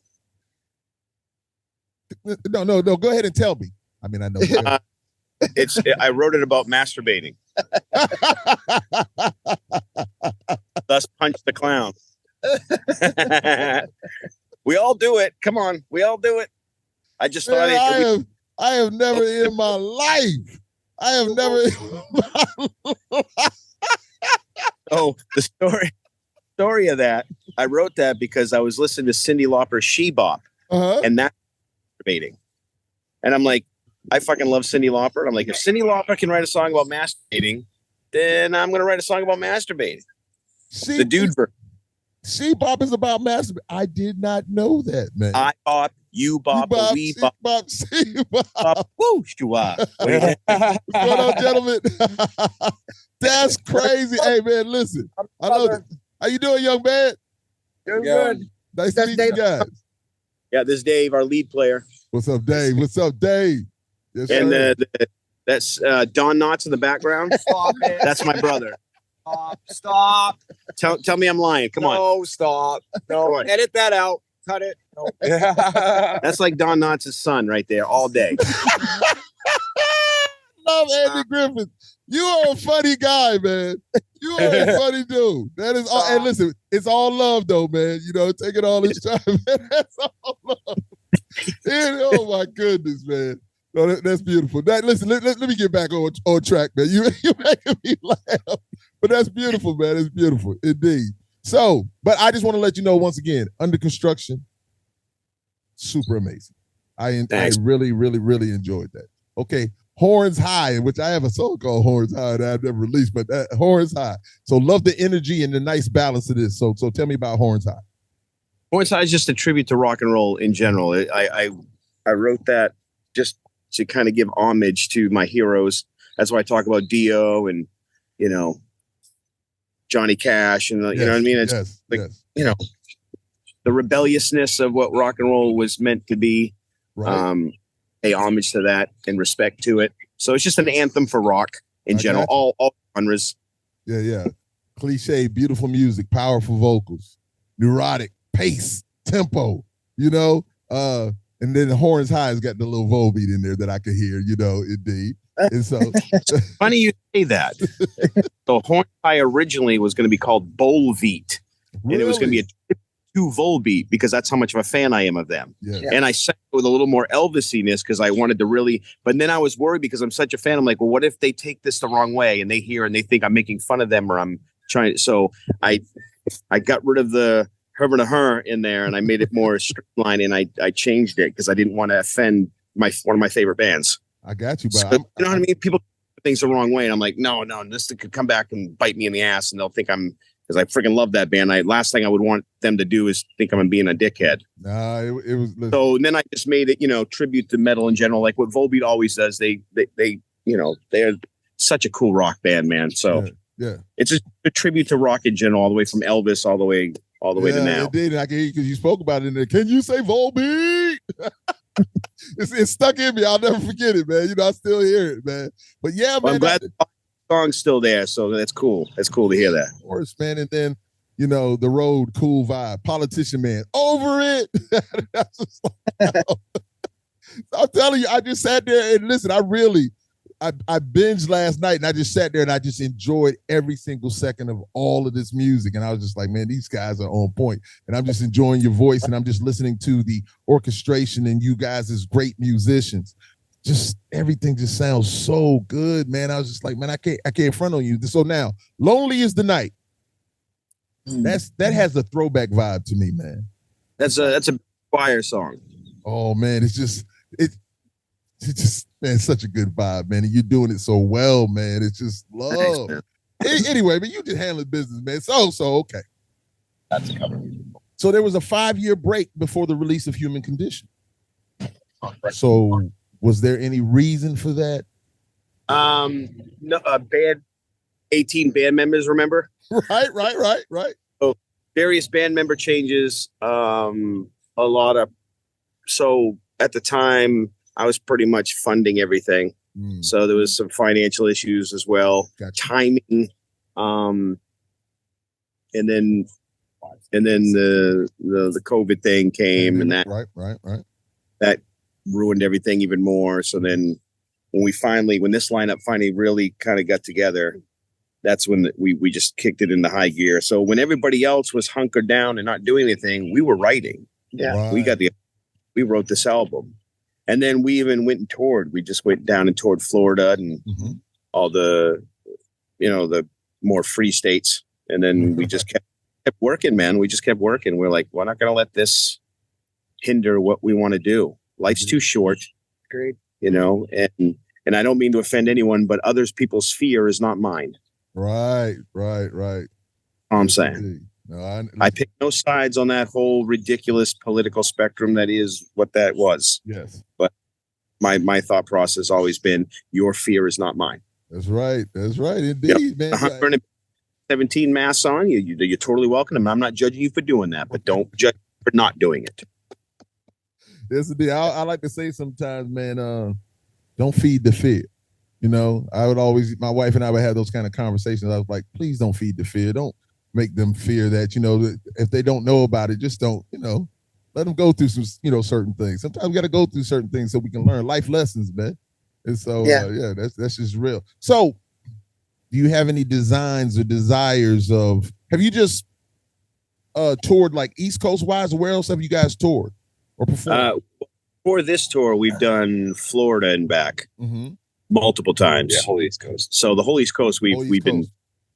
No. Go ahead and tell me. I mean, I know. I wrote it about masturbating. Thus, Punch the Clown. We all do it. Come on, we all do it. I just thought I have never in my life. Oh, the story of that. I wrote that because I was listening to Cyndi Lauper's She Bop, and that's masturbating. And I'm like, I fucking love Cyndi Lauper. And I'm like, if Cyndi Lauper can write a song about masturbating, then I'm going to write a song about masturbating. The dude version. She bop is about masturbation. I did not know that, man. I bop, you bop, we she bop, bop, she bop. bop. Woo, shua. What do you think? What's going on, gentlemen? That's crazy. Hey, man, listen. I know that. How you doing, young man? Doing good. Nice to That's meet you Dave. guys. Yeah, this is Dave, our lead player. What's up, Dave? What's up, Dave? Yes, And sir. that's Don Knotts in the background. Stop it. That's my brother. Stop. Tell me I'm lying. Come on. No, stop. No, Come on. edit that out. Cut it. No. That's like Don Knotts' son right there all day. Love Andy Griffith. You are a funny guy, man. You are a funny dude. That is all. And listen, it's all love, though, man. You know, take it all this time, man. That's all love. And, oh my goodness, man. No, that's beautiful. Listen, let me get back on track, man. You making me laugh, but that's beautiful, man. It's beautiful, indeed. So, but I just want to let you know once again, under construction, super amazing. I really, really, really enjoyed that. Okay, Horns High, which I have a song called Horns High that I've never released, but Horns High. So love the energy and the nice balance of this. So tell me about Horns High. Horns High is just a tribute to rock and roll in general. I wrote that just to kind of give homage to my heroes. That's why I talk about Dio and, you know, Johnny Cash and, you know what I mean? It's you know, the rebelliousness of what rock and roll was meant to be. Right. Pay homage to that and respect to it. So it's just an anthem for rock in general, all genres. Yeah. Cliche, beautiful music, powerful vocals, neurotic, pace, tempo, you know? And then the Horns High has got the little Volbeat in there that I could hear, you know, indeed. And so funny you say that. So Horns High originally was going to be called Volbeat. Really? And it was going to be a tribute to Volbeat because that's how much of a fan I am of them. Yeah. And I sang it with a little more Elvisiness because I wanted to really, but then I was worried because I'm such a fan. I'm like, well, what if they take this the wrong way and they hear and they think I'm making fun of them or I'm trying. So I got rid of the her in there and I made it more streamlined and I changed it because I didn't want to offend one of my favorite bands. I got you, but So, you know what I mean? People do things the wrong way and I'm like, no, this could come back and bite me in the ass and they'll think I'm, because I freaking love that band. Last thing I would want them to do is think I'm being a dickhead. Nah, it was. Listen. So then I just made it, you know, tribute to metal in general, like what Volbeat always does. They you know, they're such a cool rock band, man. So yeah. It's just a tribute to rock in general, all the way from Elvis all the way to now. It did. And I can hear you because you spoke about it in there. Can you say Volbeat? it's stuck in me. I'll never forget it, man. You know, I still hear it, man. But yeah, Well, man. I'm glad the song's still there, so that's cool. That's cool to hear that. Of course, man. And then, you know, the road, cool vibe, politician man, over it. That's just like, I'm telling you, I just sat there and listen, I binged last night and I just sat there and I just enjoyed every single second of all of this music. And I was just like, man, these guys are on point. And I'm just enjoying your voice and I'm just listening to the orchestration and you guys as great musicians. Just everything just sounds so good, man. I was just like, man, I can't front on you. So now, Lonely is the Night. That has a throwback vibe to me, man. That's a choir song. Oh man, it's just man, such a good vibe, man. And you're doing it so well, man. It's just love. Thanks, anyway, man, you just handling business, man. So okay. That's a cover. So there was a 5-year break before the release of Human Condition. So was there any reason for that? No, band 18 band members, remember? Right. So various band member changes, a lot of, so at the time I was pretty much funding everything. So there was some financial issues as well, timing, and then the COVID thing came and that right. That ruined everything even more. So then when this lineup finally really kind of got together, that's when we just kicked it into high gear. So when everybody else was hunkered down and not doing anything, we were writing. Yeah. Right. We wrote this album. And then we even went and toured. We just went down and toured Florida and all the, the more free states. And then we just kept working, man. We just kept working. We're like, we're not going to let this hinder what we want to do. Life's too short. Great. And I don't mean to offend anyone, but others people's fear is not mine. Right. All I'm saying. No, I pick no sides on that whole ridiculous political spectrum that is what that was. yes, But my thought process has always been your fear is not mine. that's right. That's right, indeed, man. 117 masks on you're totally welcome. And I'm not judging you for doing that, but don't judge for not doing it. That's the deal. I like to say sometimes, man, don't feed the fear. You know, I would always, my wife and I would have those kind of conversations. I was like, please don't feed the fear. Don't make them fear that, you know, that if they don't know about it, just don't, you know, let them go through some, you know, certain things. Sometimes we got to go through certain things so we can learn life lessons, man. And so, yeah, that's just real. So, do you have any designs or desires of, have you just toured like East Coast wise, or where else have you guys toured or performed? For this tour, we've done Florida and back multiple times. Yeah, whole East Coast. So the whole East Coast we've been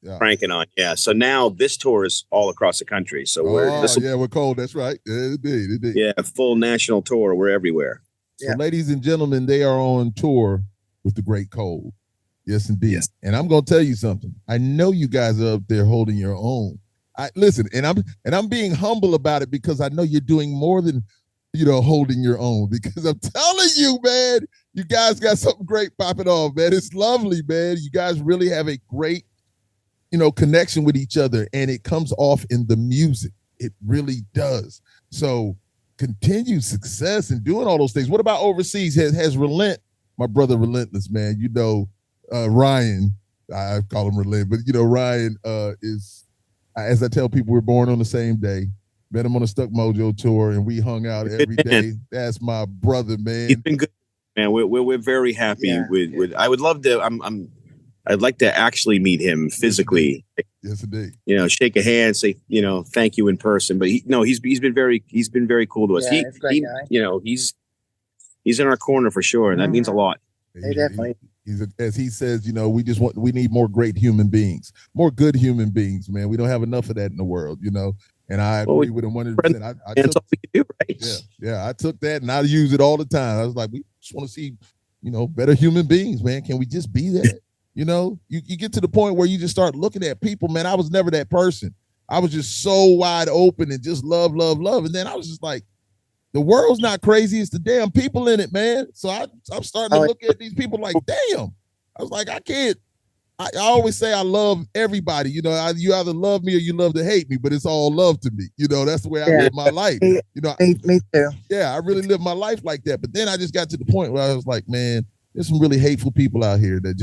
Yeah. cranking on. Yeah. So now this tour is all across the country. So we're cold. That's right. Yeah, indeed. Yeah, full national tour. We're everywhere. So, ladies and gentlemen, they are on tour with the Great Cold. Yes, indeed. Yes. And I'm gonna tell you something. I know you guys are up there holding your own. Listen, and I'm being humble about it because I know you're doing more than, you know, holding your own. Because I'm telling you, man, you guys got something great popping off, man. It's lovely, man. You guys really have a great, you know, connection with each other, and it comes off in the music. It really does. So continued success in doing all those things. What about overseas? Has Relent, my brother Relentless, man, you know, Ryan, I call him Relent, but you know, Ryan is, as I tell people, we're born on the same day. Met him on the Stuck Mojo tour, and we hung out every day. That's my brother, man. He's been good, man. We're very happy with. I would love to. I'd like to actually meet him physically. Yes, indeed. You know, shake a hand, say, you know, thank you in person. But he's been very cool to us. Yeah, he's a great guy. You know, he's in our corner for sure, and that means a lot. They definitely. As he says, you know, we need more great human beings, more good human beings, man. We don't have enough of that in the world, you know. And I agree with him 100%. That's all we can do, right? Yeah. I took that and I use it all the time. I was like, we just want to see, you know, better human beings, man. Can we just be that? You know, you get to the point where you just start looking at people, man. I was never that person. I was just so wide open and just love. And then I was just like, the world's not crazy. It's the damn people in it, man. So I'm starting to look at these people like, damn. I was like, I can't. I always say I love everybody. You know, you either love me or you love to hate me, but it's all love to me. You know, that's the way I live my life. You know, Me too. yeah, I really live my life like that. But then I just got to the point where I was like, man, there's some really hateful people out here that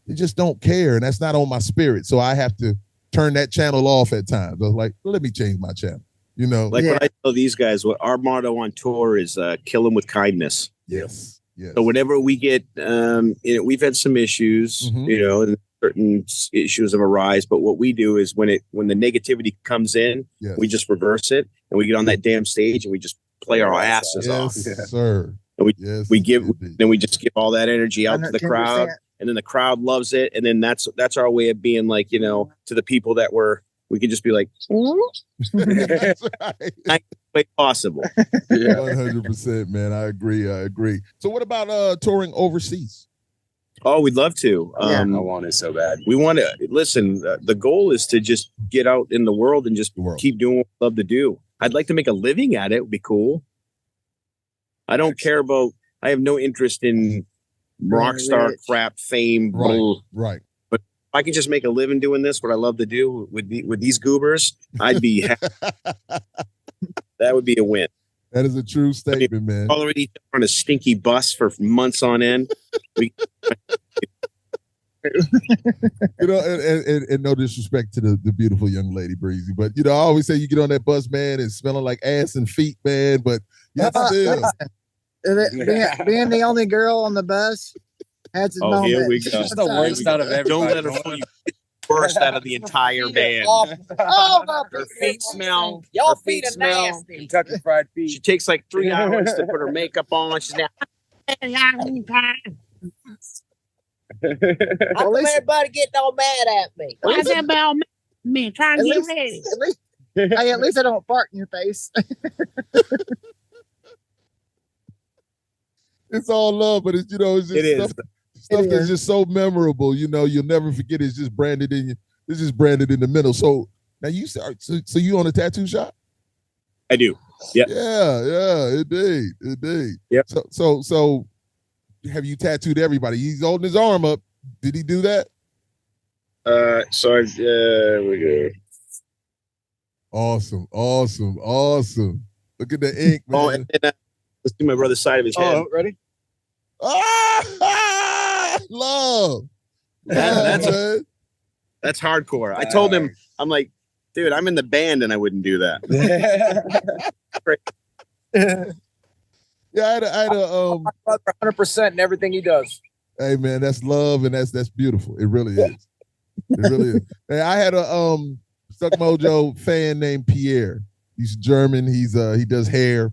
they just don't care, and that's not on my spirit. So I have to turn that channel off at times. I was like, let me change my channel. You know, like what I tell these guys, what our motto on tour is, kill them with kindness. Yes. So whenever we get, you know, we've had some issues, you know, and certain issues have arisen. But what we do is when the negativity comes in, we just reverse it, and we get on that damn stage and we just play our asses off. Yes, sir. And we just give all that energy out to the crowd, and then the crowd loves it, and then that's our way of being like, you know, to the people that we can just be like, That's right. way possible. 100%, man. I agree. So what about touring overseas? Oh, we'd love to. I want it so bad. We want to listen. The goal is to just get out in the world and just keep doing what we love to do. I'd like to make a living at it. Would be cool. I don't care about. I have no interest in rock star crap, fame. Right. But if I can just make a living doing this, what I love to do with these goobers, I'd be happy. That would be a win. That is a true statement, man. Already on a stinky bus for months on end. You know, and no disrespect to the beautiful young lady, Breezy, but you know, I always say you get on that bus, man, and smelling like ass and feet, man. But yeah, still. Being the only girl on the bus has its moment. Here we go. It's the worst out of everybody. Don't let her fool you. Worst out of the entire band. Her feet smell. Y'all feet are nasty. Kentucky Fried She Feet. takes like 3 hours to put her makeup on. She's now. How come everybody getting all mad at me? Why's that about me? Trying to get ready. At least I don't fart in your face. It's all love, but it's, you know, it's just stuff that's just so memorable. You know, you'll never forget. It's just branded in you. It's just branded in the middle. So Now you start, so you own a tattoo shop? I do. Yep. Yeah, indeed. Yep. So have you tattooed everybody? He's holding his arm up. Did he do that? We go. Awesome. Look at the ink, man. Oh, and let's do my brother's side of his head. Ready? Love. That's man. That's hardcore. I told him, I'm like, dude, I'm in the band and I wouldn't do that. Yeah, I had a 100% in everything he does. Hey man, that's love, and that's beautiful. It really is. It really is. Hey, I had a Stuck Mojo fan named Pierre. He's German. He does hair,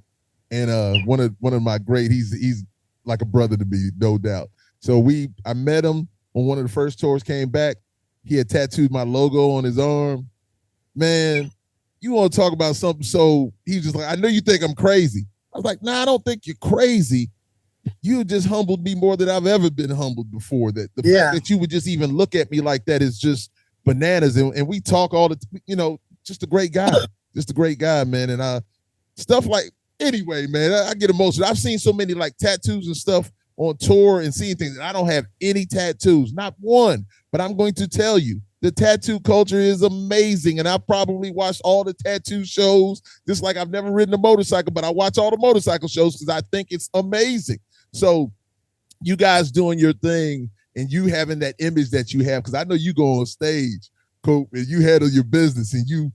and one of my great. He's like a brother to me, no doubt. So I met him on one of the first tours. Came back, he had tattooed my logo on his arm. Man, you want to talk about something? So he was just like, I know you think I'm crazy. I was like, nah, I don't think you're crazy. You just humbled me more than I've ever been humbled before. That the fact that you would just even look at me like that is just bananas. And we talk all the, just a great guy, man. And stuff like, anyway, man, I get emotional. I've seen so many like tattoos and stuff on tour and seeing things. And I don't have any tattoos, not one. But I'm going to tell you, the tattoo culture is amazing. And I probably watched all the tattoo shows, just like I've never ridden a motorcycle, but I watch all the motorcycle shows because I think it's amazing. So you guys doing your thing and you having that image that you have, because I know you go on stage, Cope, and you handle your business and you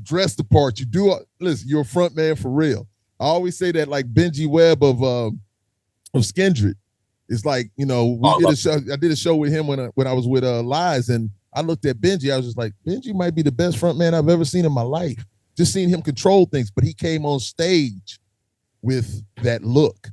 dress the part. Listen, you're a front man for real. I always say that, like Benji Webb of Skindred. It's like, we did a show. I did a show with him when I was with Lies, and I looked at Benji. I was just like, Benji might be the best front man I've ever seen in my life. Just seeing him control things, but he came on stage with that look,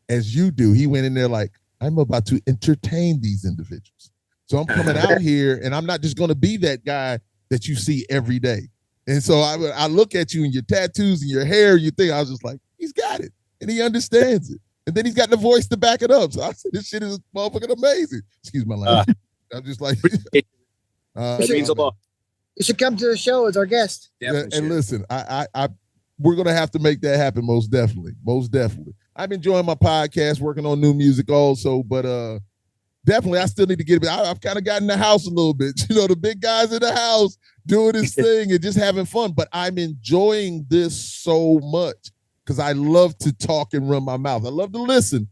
as you do. He went in there like, I'm about to entertain these individuals. So I'm coming out here, and I'm not just going to be that guy that you see every day. And so I look at you and your tattoos and your hair, you think, I was just like, he's got it, and he understands it. And then he's got the voice to back it up. So I said, this shit is motherfucking amazing. Excuse my language. I'm just like, it means a lot. You should come to the show as our guest. Yeah, and listen, we're gonna have to make that happen, most definitely. I'm enjoying my podcast, working on new music also, but definitely I still need to get it. I've kind of gotten in the house a little bit. The big guys in the house doing his thing and just having fun. But I'm enjoying this so much, because I love to talk and run my mouth. I love to listen,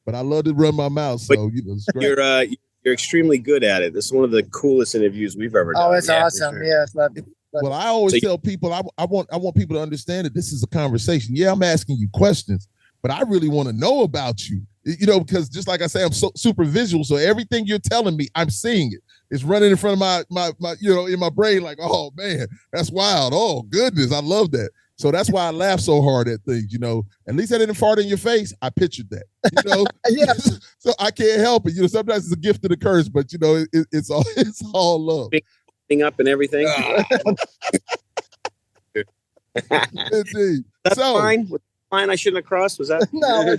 but I love to run my mouth. So it's great. You're extremely good at it. This is one of the coolest interviews we've ever done. Oh, it's awesome. Sure. Yeah, it's lovely. Well, I always tell people I want people to understand that this is a conversation. Yeah, I'm asking you questions, but I really want to know about you. Because just like I say, I'm so super visual. So everything you're telling me, I'm seeing it. It's running in front of my in my brain, like, oh man, that's wild. Oh goodness, I love that. So that's why I laugh so hard at things, At least I didn't fart in your face. I pictured that, Yeah. So I can't help it. Sometimes it's a gift and a curse, but it's all love. Big up and everything. Indeed. That's fine. Line I shouldn't have crossed, was that? No.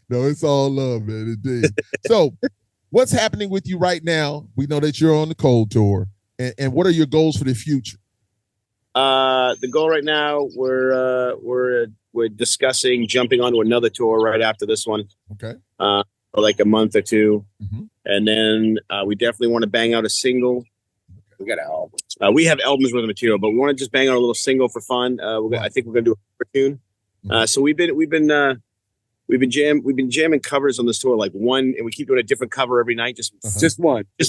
No, it's all love, man. Indeed. So what's happening with you right now? We know that you're on the Cold Tour, and what are your goals for the future? The goal right now, we're discussing jumping onto another tour right after this one. Okay. For like a month or two, and then we definitely want to bang out a single. We got albums. We have albums with the material, but we want to just bang out a little single for fun. I think we're gonna do a tune. So we've been jamming covers on this tour, like one, and we keep doing a different cover every night. Just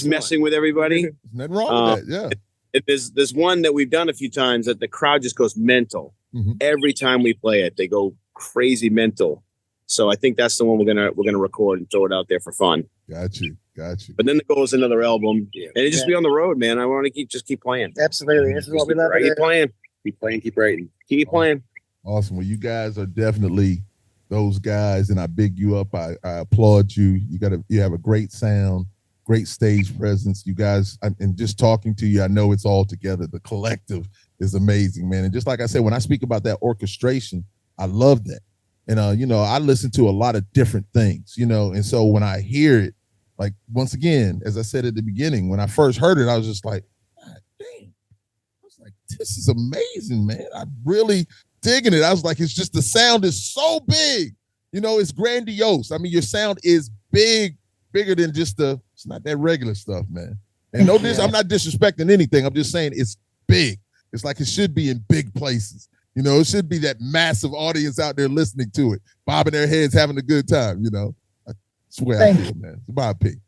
messing with everybody. Nothing wrong with that. Yeah. There's one that we've done a few times that the crowd just goes mental. Every time we play it, they go crazy mental. So I think that's the one we're gonna record and throw it out there for fun. Got you. But then the goal is another album, and it just be on the road, man. I want to keep playing. Absolutely, this is what we love. Keep playing, keep writing, keep playing. Awesome. Well, you guys are definitely those guys, and I big you up. I applaud you. You have a great sound, great stage presence. You guys, and just talking to you, I know it's all together. The collective is amazing, man. And just like I said, when I speak about that orchestration, I love that. And I listen to a lot of different things, and so when I hear it, like once again, as I said at the beginning, when I first heard it, I was just like, this is amazing, man. I'm really digging it. I was like, it's just the sound is so big. You know, it's grandiose. I mean, your sound is bigger than just it's not that regular stuff, man. And no, I'm not disrespecting anything. I'm just saying it's big. It's like it should be in big places. You know, it should be that massive audience out there listening to it, bobbing their heads, having a good time, you know. That's the way I feel, man. It's my opinion.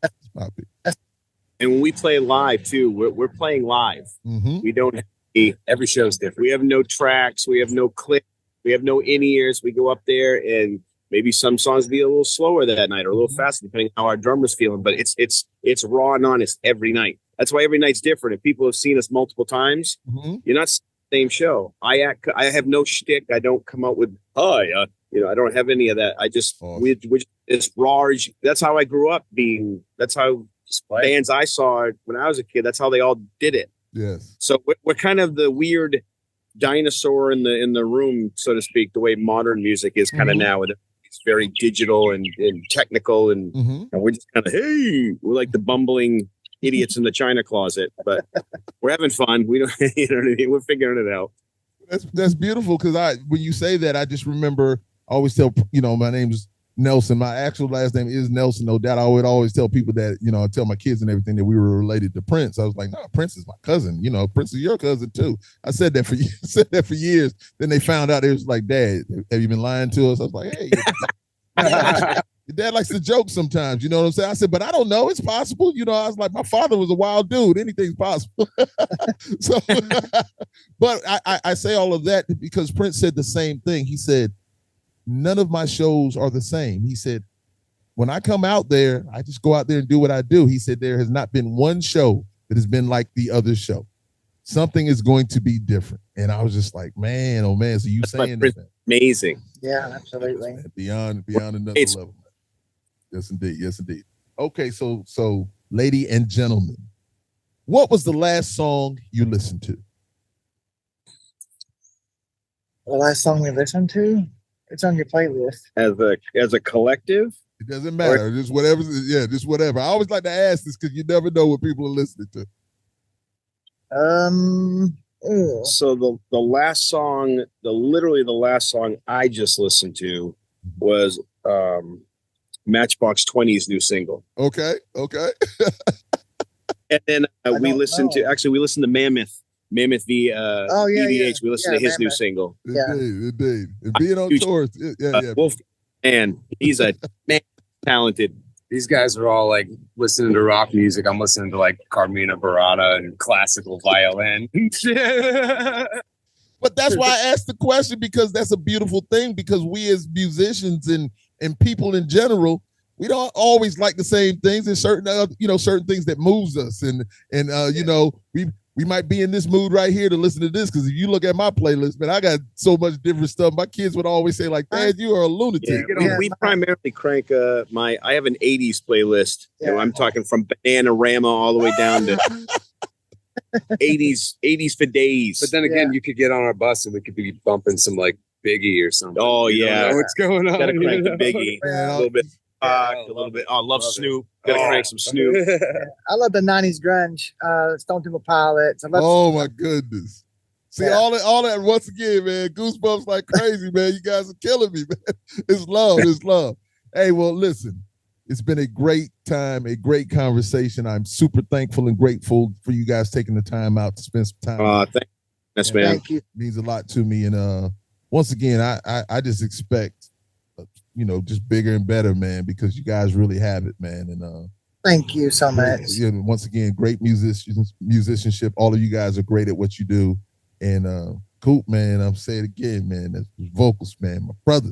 And when we play live too, we're playing live. Mm-hmm. We don't have every show is different. We have no tracks, we have no clicks, we have no in-ears. We go up there and maybe some songs be a little slower that night or a little faster, depending on how our drummer's feeling. But it's raw and honest every night. That's why every night's different. If people have seen us multiple times, you're not seeing the same show. I have no shtick. I don't come out with you know, I don't have any of that. I just it's raw. That's how I grew up being. That's how bands I saw when I was a kid. That's how they all did it. Yes. So we're kind of the weird dinosaur in the room, so to speak. The way modern music is kind of now. It's very digital and technical, and we're just kind of we're like the bumbling idiots in the china closet, but we're having fun. We don't, you know what I mean? We're figuring it out. That's beautiful because when you say that, I just remember. I always tell, you know, my name's Nelson. My actual last name is Nelson, no doubt. I would always tell people that, you know, I tell my kids and everything that we were related to Prince. I was like, no, Prince is my cousin. You know, Prince is your cousin too. I said that for years. Then they found out. It was like, Dad, have you been lying to us? I was like, hey, your dad likes to joke sometimes. You know what I'm saying? I said, but I don't know. It's possible. You know, I was like, my father was a wild dude. Anything's possible. So, but I say all of that because Prince said the same thing. He said, none of my shows are the same. He said, when I come out there, I just go out there and do what I do. He said, there has not been one show that has been like the other show. Something is going to be different. And I was just like, man, oh man. So you saying that? Amazing. Yeah, absolutely. Beyond another level. Yes, indeed. Yes, indeed. Okay, so lady and gentlemen, what was the last song you listened to? The last song we listened to? It's on your playlist. As a collective? It doesn't matter. Just whatever. Yeah, just whatever. I always like to ask this because you never know what people are listening to. So the last song, literally the last song I just listened to was Matchbox 20's new single. Okay. And then we listened to Mammoth v. EVH. We listened to his new single. Indeed. And being on tour. Wolf, man, he's a man talented. These guys are all like listening to rock music. I'm listening to like Carmina Burana and classical violin. But that's why I asked the question, because that's a beautiful thing, because we as musicians and people in general, we don't always like the same things. There's certain things that moves us. And you know, we might be in this mood right here to listen to this, because if you look at my playlist, man, I got so much different stuff. My kids would always say, like, Dad, you are a lunatic. Yeah, we primarily crank I have an 80s playlist. Yeah. You know, I'm talking from Bananarama all the way down to 80s for days. But then again, you could get on our bus and we could be bumping some like Biggie or something. Oh, yeah. What's going on? Gotta crank the Biggie. A little bit. A little bit. I love Snoop. Gotta crank some Snoop. I love the 90s grunge, Stone Temple Pilots. My goodness. See, all that once again, man, goosebumps like crazy, man. You guys are killing me, man. It's love. Hey, well, listen, it's been a great time, a great conversation. I'm super thankful and grateful for you guys taking the time out to spend some time. Thanks, man. Thank you. It means a lot to me. And once again, I just expect, you know, just bigger and better, man, because you guys really have it, man. And thank you so much. Yeah, once again, great musicianship. All of you guys are great at what you do. And Coop, man, I'm saying it again, man, that's vocals, man, my brother.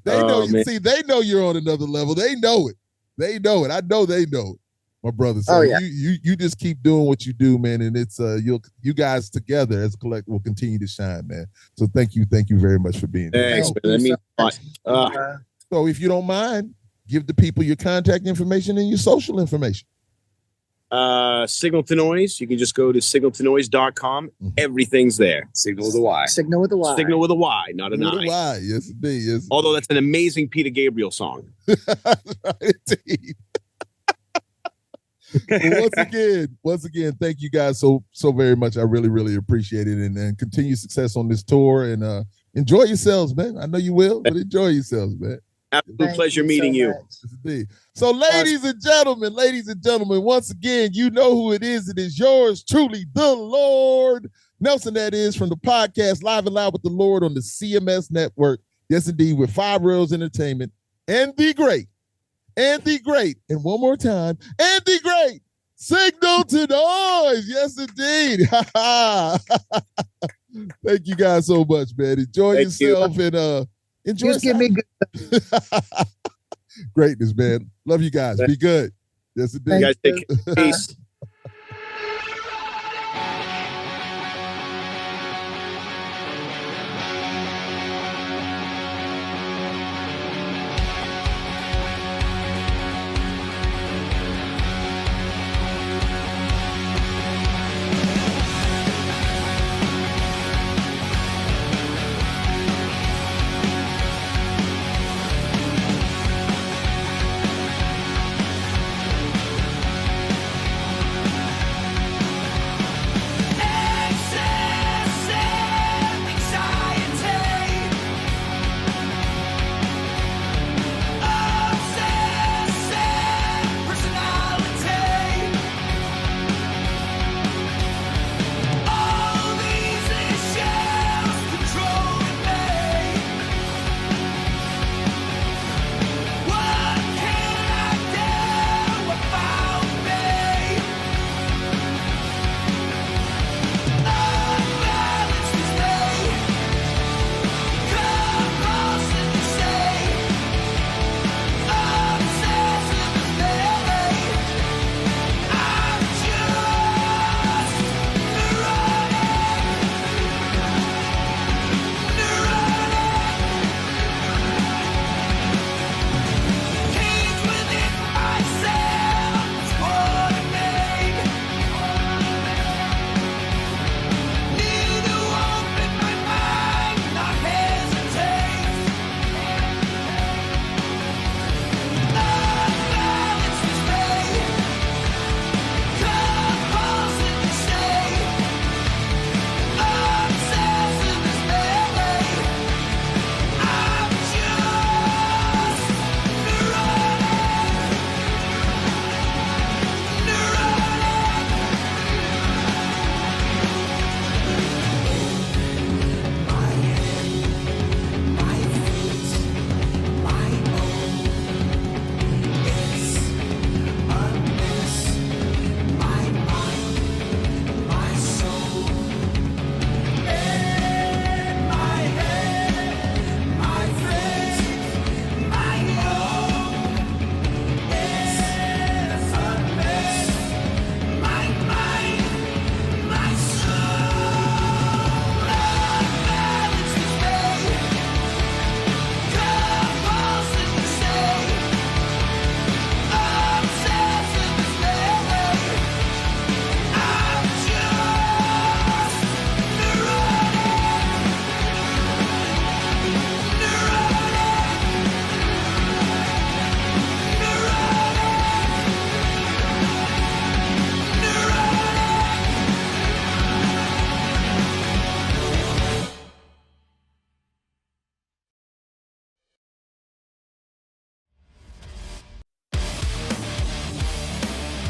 They know you're on another level. They know it. I know they know it, my brother. So you just keep doing what you do, man. And it's you guys together as a collective will continue to shine, man. So thank you very much for being here. Thanks, man. That means a lot. So if you don't mind, give the people your contact information and your social information. Sygnal To Noise. You can just go to signaltonoise.com. Everything's there. Signal with a Y. Signal with a Y. Signal with a Y, not an I. Y. Yes, indeed. Yes. Although that's an amazing Peter Gabriel song. Indeed. Well, once again, thank you guys so very much. I really, really appreciate it, and continue success on this tour, and enjoy yourselves, man. I know you will, but enjoy yourselves, man. Absolute pleasure meeting you. Indeed. So, ladies and gentlemen, once again, you know who it is. It is yours truly, the Lord Nelson. That is from the podcast Live and Loud with the Lord on the CMS Network. Yes, indeed, with 5 Royals Entertainment and the great, and one more time, and the great Sygnal To Noise. Yes, indeed. Thank you guys so much, man. Enjoy yourself and enjoy. Just give me good. Greatness, man. Love you guys. Be good. Yes, indeed. You guys take care. Peace.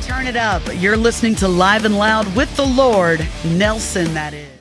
Turn it up. You're listening to Live and Loud with the Lord Nelson, that is.